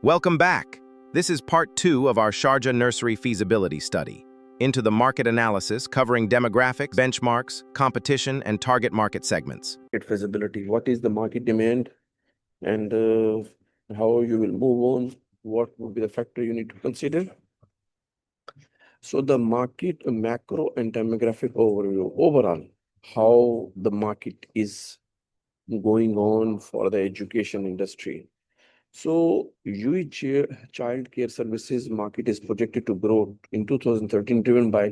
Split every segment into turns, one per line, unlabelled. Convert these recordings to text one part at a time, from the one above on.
Welcome back. This is part 2 of our Sharjah Nursery Feasibility Study, into the market analysis covering demographics, benchmarks, competition, and target market segments.
Feasibility. What is the market demand and how you will move on? What would be the factor you need to consider? So the market macro and demographic overview overall, how the market is going on for the education industry. So UE child care services market is projected to grow in 2013, driven by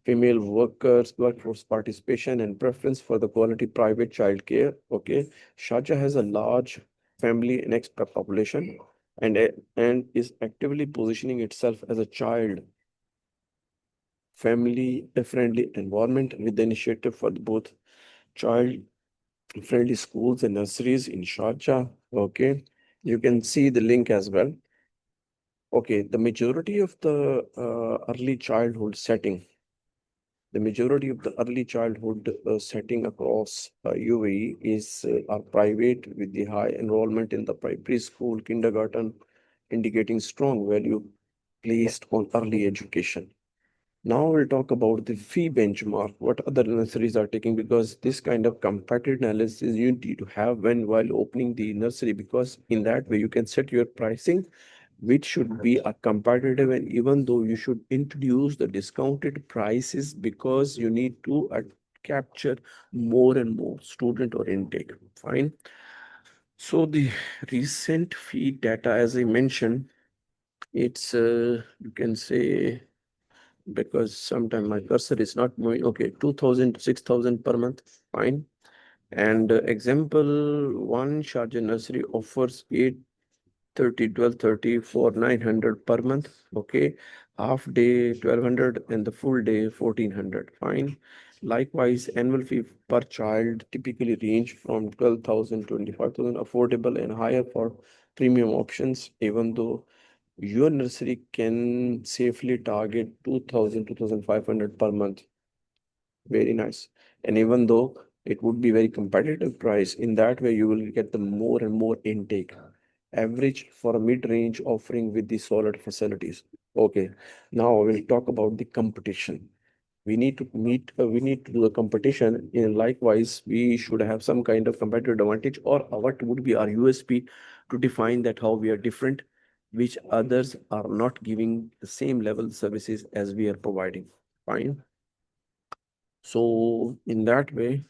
female workforce participation and preference for the quality private child care. Okay, Sharjah has a large family and expat population and is actively positioning itself as a child family friendly environment with the initiative for both child friendly schools and nurseries in Sharjah. Okay, you can see the link as well. Okay, the majority of the early childhood setting, setting across UAE is are private with the high enrollment in the preschool, kindergarten, indicating strong value placed on early education. Now we'll talk about the fee benchmark, what other nurseries are taking, because this kind of competitive analysis you need to have while opening the nursery, because in that way you can set your pricing, which should be a competitive, and even though you should introduce the discounted prices because you need to capture more and more student or intake. Fine. So the recent fee data, as I mentioned, it's you can say, because sometimes my cursor is not moving. Okay, 2,000, 6,000 per month, fine. And example one, Sharjah Nursery offers 830, 1230 for 900 per month. Okay, half day 1,200 and the full day 1,400, fine. Likewise, annual fee per child typically range from 12,000, 25,000, affordable and higher for premium options, even though your nursery can safely target 2,000, 2,500 per month. Very nice. And even though it would be very competitive price, in that way you will get the more and more intake. Average for a mid-range offering with the solid facilities. Okay, now we'll talk about the competition. We need to do a competition. And likewise, we should have some kind of competitive advantage, or what would be our USP to define that how we are different, which others are not giving the same level services as we are providing. Fine. So in that way,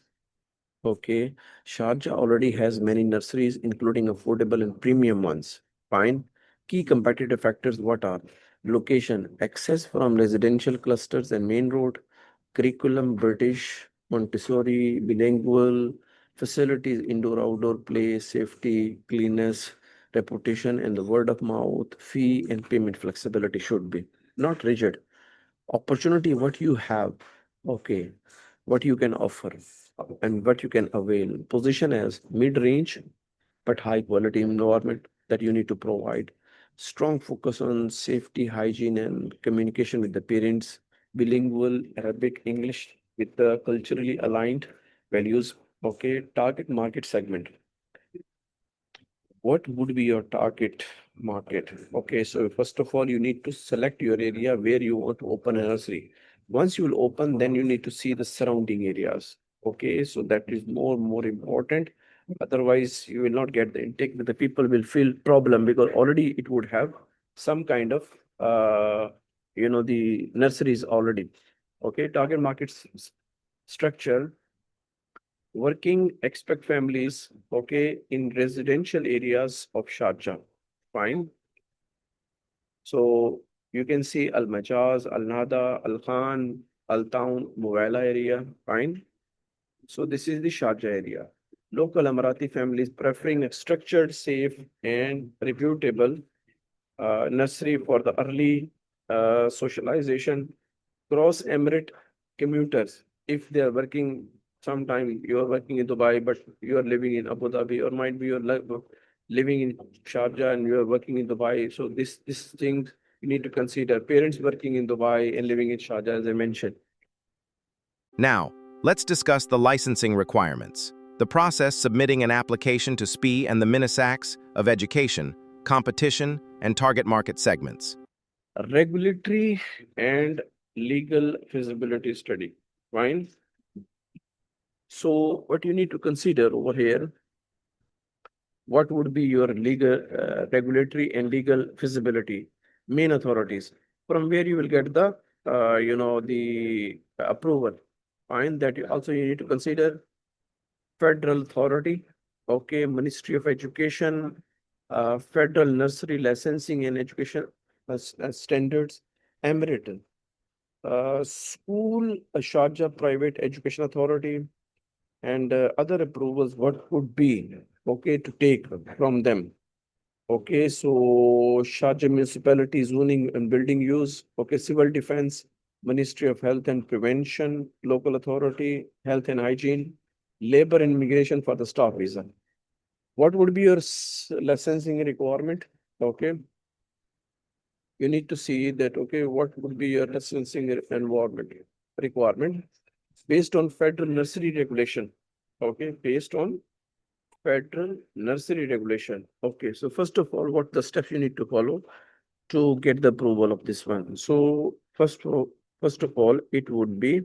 okay, Sharjah already has many nurseries, including affordable and premium ones. Fine. Key competitive factors, what are? Location, access from residential clusters and main road, curriculum, British, Montessori, bilingual, facilities, indoor, outdoor play, safety, cleanness, reputation, and the word of mouth, fee and payment flexibility should be not rigid. Opportunity, what you have, okay, what you can offer and what you can avail. Position as mid-range, but high quality environment that you need to provide. Strong focus on safety, hygiene, and communication with the parents. Bilingual, Arabic, English with the culturally aligned values. Okay, target market segment. What would be your target market? Okay, so first of all, you need to select your area where you want to open a nursery. Once you will open, then you need to see the surrounding areas. Okay, so that is more important. Otherwise, you will not get the intake, but the people will feel problem because already it would have some kind of the nurseries already. Okay, target markets structure, working expat families, okay, in residential areas of Sharjah. Fine. So you can see Al Majaz, Al Nada, Al Khan, Al Town, Muwaila area. Fine. So this is the Sharjah area. Local Emirati families preferring a structured, safe, and reputable nursery for the early socialization. Cross Emirate commuters, if they are working, sometime you are working in Dubai, but you are living in Abu Dhabi, or might be you're living in Sharjah and you are working in Dubai. So this thing you need to consider. Parents working in Dubai and living in Sharjah, as I mentioned.
Now, let's discuss the licensing requirements. The process submitting an application to SPEA and the Minisacts of education, competition, and target market segments.
Regulatory and legal feasibility study. Fine. So what you need to consider over here, what would be your legal, regulatory and legal feasibility, main authorities, from where you will get the, the approval. Fine. That you also you need to consider federal authority, okay, Ministry of Education, Federal Nursery Licensing and Education Standards, Emirates, School Sharjah Private Education Authority, and other approvals, what would be okay to take from them. Okay, so Sharjah Municipality Zoning and Building Use, okay, Civil Defense, Ministry of Health and Prevention, Local Authority, Health and Hygiene, Labor and Immigration for the staff visa. What would be your licensing requirement? Okay, you need to see that, okay, what would be your licensing environment requirement based on federal nursery regulation. Okay, based on federal nursery regulation. Okay, so first of all, what the steps you need to follow to get the approval of this one? So first of all, it would be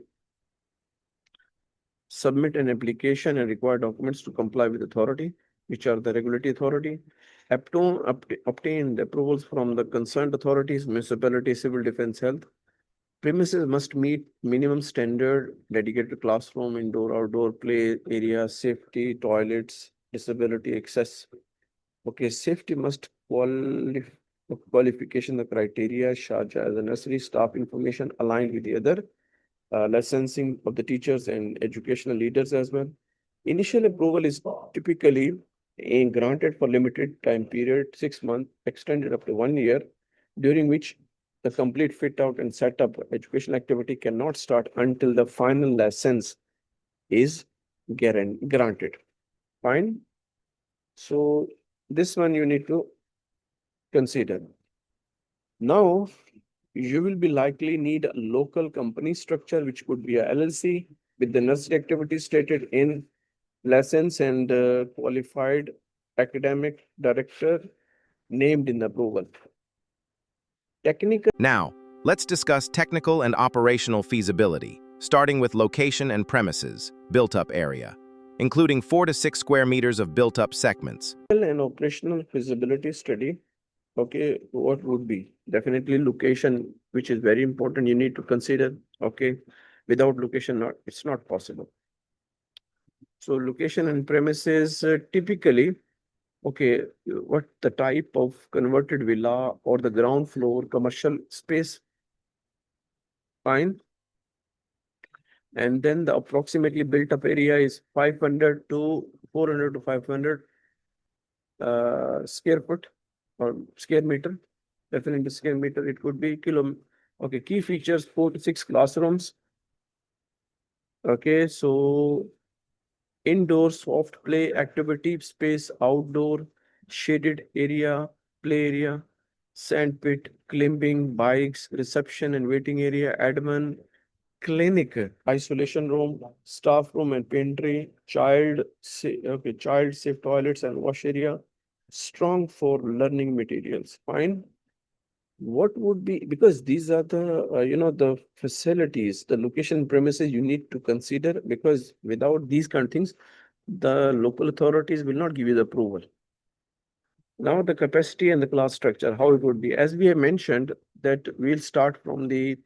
submit an application and require documents to comply with authority, which are the regulatory authority, obtain the approvals from the concerned authorities, municipality, civil defense, health. Premises must meet minimum standard, dedicated classroom, indoor, outdoor play area, safety, toilets, disability access. Okay, safety must qualification, the criteria, Sharjah as a nursery staff information aligned with the other licensing of the teachers and educational leaders as well. Initial approval is typically granted for limited time period, 6 months, extended up to 1 year, during which the complete fit out and setup education activity cannot start until the final license is granted. Fine. So this one you need to consider. Now, you will be likely need a local company structure, which could be a LLC with the nursery activity stated in license and qualified academic director named in the approval. Technical.
Now, let's discuss technical and operational feasibility, starting with location and premises, built-up area, including 4 to 6 square meters of built-up segments.
And operational feasibility study. Okay, what would be? Definitely location, which is very important. You need to consider. Okay, without location, it's not possible. So location and premises typically, okay, what the type of converted villa or the ground floor commercial space? Fine. And then the approximately built up area is 500 to 400 to 500 square foot or square meter. Definitely square meter, it could be kilo. Okay, key features, 4 to 6 classrooms. Okay, so indoor soft play activity space, outdoor shaded area, play area, sand pit, climbing, bikes, reception and waiting area, admin, clinic, isolation room, staff room and pantry, child safe toilets and wash area, strong for learning materials. Fine. What would be, because these are the the facilities, the location premises you need to consider, because without these kind of things, the local authorities will not give you the approval. Now the capacity and the class structure, how it would be, as we have mentioned, that we'll start from the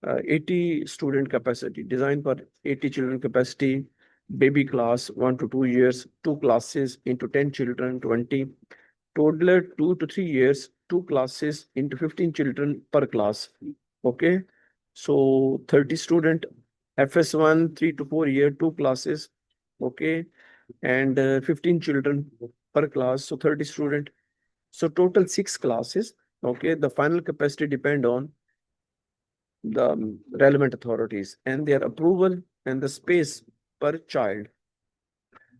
80 student capacity, designed for 80 children capacity, baby class 1 to 2 years, 2 classes into 10 children, 20, toddler 2 to 3 years, 2 classes into 15 children per class. Okay, so 30 student, FS1 3 to 4 year, 2 classes. Okay, and 15 children per class, so 30 student, so total 6 classes. Okay, the final capacity depend on the relevant authorities and their approval and the space per child.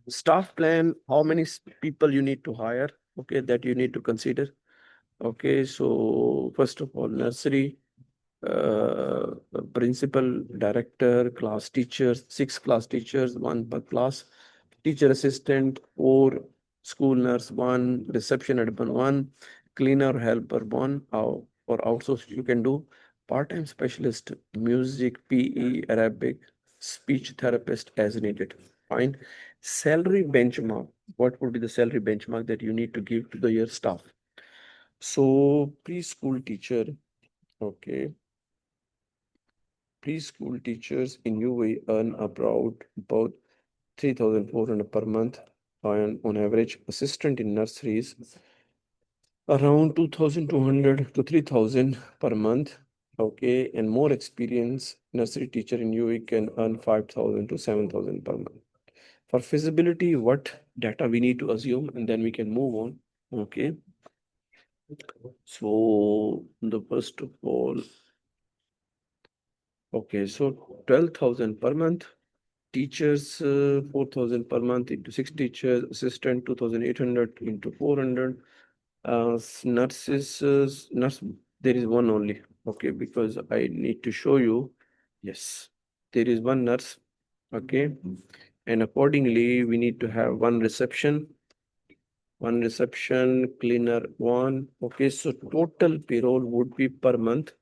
Staff plan, how many people you need to hire, okay, that you need to consider. Okay, so first of all, nursery principal, director, class teachers, 6 class teachers, 1 per class. teacher assistant or school nurse one, reception admin one, cleaner helper one, or outsource you can do. Part-time specialist, music, PE, Arabic, speech therapist as needed. Fine. Salary benchmark. What would be the salary benchmark that you need to give to your staff? So preschool teacher, okay. Preschool teachers in UAE earn about 3,400 per month on average. Assistant in nurseries around 2,200 to 3,000 per month. Okay, and more experienced nursery teacher in UAE can earn 5,000 to 7,000 per month. For feasibility, what data we need to assume, and then we can move on. Okay, so the first of all, okay, so 12,000 per month. Teachers, 4,000 per month into 6 teachers, assistant 2,800 into 400. Nurses, nurse, there is one only. Okay, because I need to show you. Yes, there is one nurse. Okay, and accordingly, we need to have one reception, cleaner one. Okay, so total payroll would be per month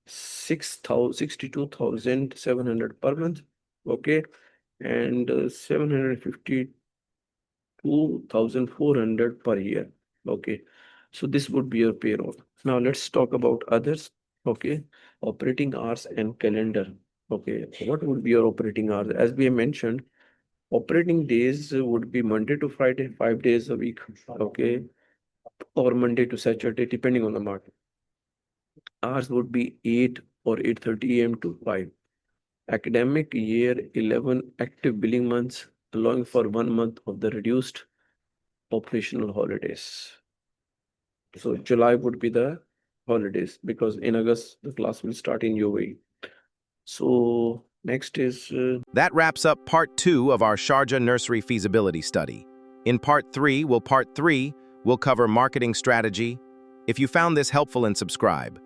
62,700 per month. Okay, and 752,400 per year. Okay, so this would be your payroll. Now let's talk about others. Okay, operating hours and calendar. Okay, what would be your operating hours? As we mentioned, operating days would be Monday to Friday, 5 days a week. Okay, or Monday to Saturday, depending on the market. Hours would be 8 or 8:30 a.m. to 5. Academic year 11 active billing months, allowing for 1 month of the reduced operational holidays. So July would be the holidays because in August the class will start in UAE. So next is
That wraps up part 2 of our Sharjah Nursery Feasibility Study. In part 3, we'll cover marketing strategy. If you found this helpful, and subscribe.